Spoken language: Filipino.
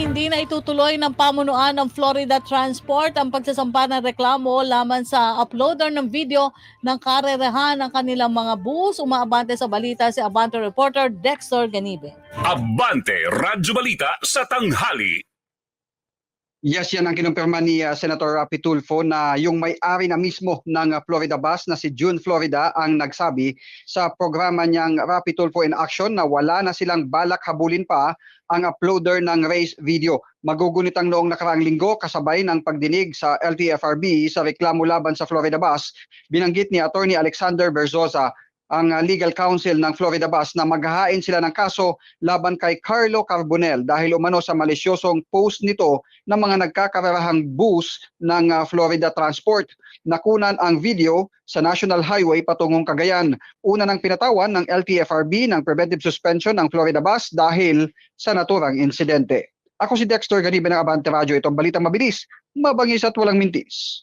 hindi na itutuloy ng pamunuan ng Florida Transport ang pagsasampa ng reklamo laban sa uploader ng video ng karerahan ng kanilang mga bus. Umaabante sa balita si Abante reporter Dexter Ganibe. Abante Radyo Balita sa tanghali. Yes, yan ang kinumpirma ni Senator Rapi Tulfo na yung may-ari na mismo ng Florida Bus na si June Florida ang nagsabi sa programa niyang Rapi Tulfo in Action na wala na silang balak habulin pa ang uploader ng race video. Magugunit ang noong nakaraang linggo kasabay ng pagdinig sa LTFRB sa reklamo laban sa Florida Bus. Binanggit ni Attorney Alexander Berzosa, ang legal counsel ng Florida Bus, na maghahain sila ng kaso laban kay Carlo Carbonell dahil umano sa malisyosong post nito ng mga nagkakararahang bus ng Florida Transport. Nakunan ang video sa National Highway patungong Cagayan. Una nang pinatawan ng LTFRB ng preventive suspension ng Florida Bus dahil sa naturang insidente. Ako si Dexter Ganibe ng Abante Radio. Itong balitang mabilis, mabangis at walang mintis.